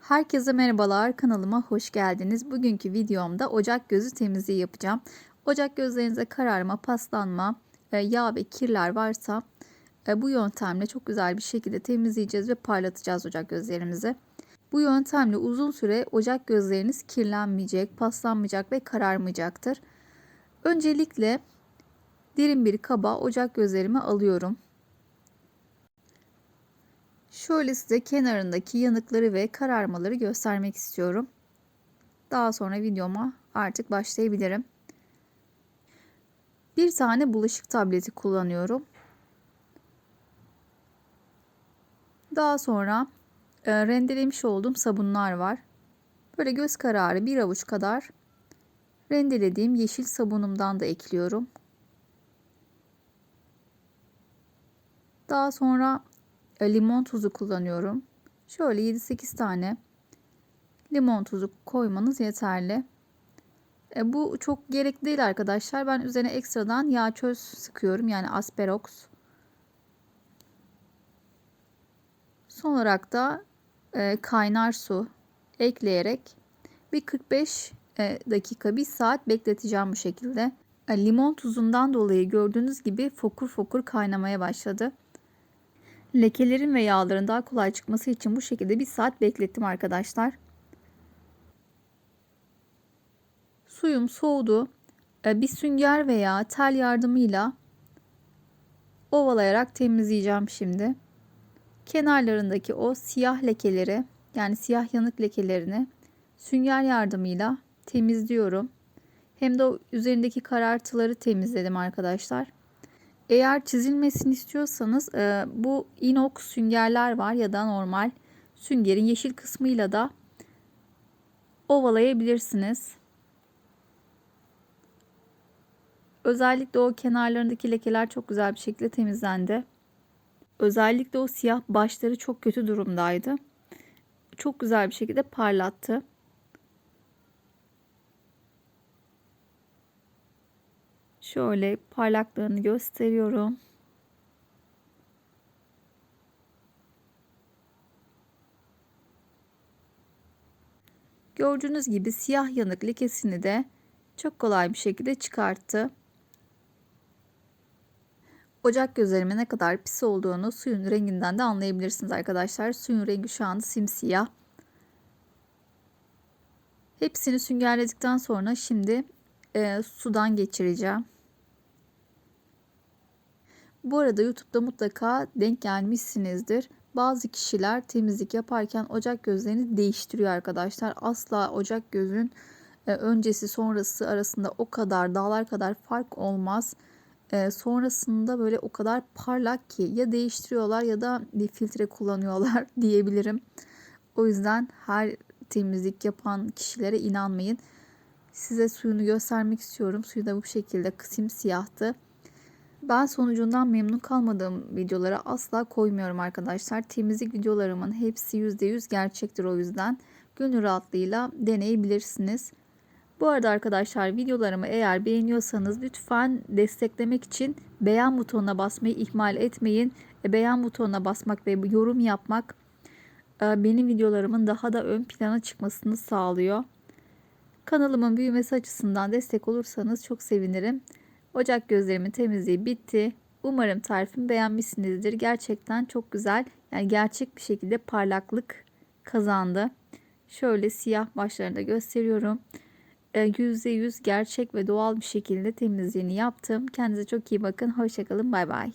Herkese merhabalar, kanalıma hoş geldiniz. Bugünkü videomda ocak gözü temizliği yapacağım. Ocak gözlerinize kararma, paslanma, yağ ve kirler varsa bu yöntemle çok güzel bir şekilde temizleyeceğiz ve parlatacağız ocak gözlerimizi. Bu yöntemle uzun süre ocak gözleriniz kirlenmeyecek, paslanmayacak ve kararmayacaktır. Öncelikle derin bir kaba ocak gözlerimi alıyorum. Şöyle size kenarındaki yanıkları ve kararmaları göstermek istiyorum. Daha sonra videoma artık başlayabilirim. Bir tane bulaşık tableti kullanıyorum. Daha sonra rendelemiş olduğum sabunlar var. Böyle göz kararı bir avuç kadar rendelediğim yeşil sabunumdan da ekliyorum. Daha sonra limon tuzu kullanıyorum. Şöyle 7-8 tane limon tuzu koymanız yeterli. Bu çok gerekli değil arkadaşlar. Ben üzerine ekstradan yağ çöz sıkıyorum. Yani Asperox. Son olarak da kaynar su ekleyerek bir 45 dakika 1 saat bekleteceğim bu şekilde. Limon tuzundan dolayı gördüğünüz gibi fokur fokur kaynamaya başladı. Lekelerin ve yağların daha kolay çıkması için bu şekilde 1 saat beklettim arkadaşlar. Suyum soğudu. Bir sünger veya tel yardımıyla ovalayarak temizleyeceğim şimdi. Kenarlarındaki o siyah lekeleri, yani siyah yanık lekelerini sünger yardımıyla temizliyorum. Hem de o üzerindeki karartıları temizledim arkadaşlar. Eğer çizilmesini istiyorsanız bu inox süngerler var ya da normal süngerin yeşil kısmıyla da ovalayabilirsiniz. Özellikle o kenarlarındaki lekeler çok güzel bir şekilde temizlendi. Özellikle o siyah başları çok kötü durumdaydı. Çok güzel bir şekilde parlattı. Şöyle parlaklığını gösteriyorum. Gördüğünüz gibi siyah yanık lekesini de çok kolay bir şekilde çıkarttı. Ocak gözlerimin ne kadar pis olduğunu suyun renginden de anlayabilirsiniz arkadaşlar. Suyun rengi şu anda simsiyah. Hepsini süngerledikten sonra şimdi sudan geçireceğim. Bu arada YouTube'da mutlaka denk gelmişsinizdir. Bazı kişiler temizlik yaparken ocak gözlerini değiştiriyor arkadaşlar. Asla ocak gözün öncesi sonrası arasında o kadar dağlar kadar fark olmaz. Sonrasında böyle o kadar parlak ki ya değiştiriyorlar ya da bir filtre kullanıyorlar diyebilirim. O yüzden her temizlik yapan kişilere inanmayın. Size suyunu göstermek istiyorum. Suyu da bu şekilde simsiyahtı. Ben sonucundan memnun kalmadığım videolara asla koymuyorum arkadaşlar. Temizlik videolarımın hepsi %100 gerçektir, o yüzden gönül rahatlığıyla deneyebilirsiniz. Bu arada arkadaşlar videolarımı eğer beğeniyorsanız lütfen desteklemek için beğen butonuna basmayı ihmal etmeyin. Beğen butonuna basmak ve yorum yapmak benim videolarımın daha da ön plana çıkmasını sağlıyor. Kanalımın büyümesi açısından destek olursanız çok sevinirim. Ocak gözlerimin temizliği bitti. Umarım tarifimi beğenmişsinizdir. Gerçekten çok güzel. Yani gerçek bir şekilde parlaklık kazandı. Şöyle siyah başlarını da gösteriyorum. %100 gerçek ve doğal bir şekilde temizliğini yaptım. Kendinize çok iyi bakın. Hoşça kalın. Bay bay.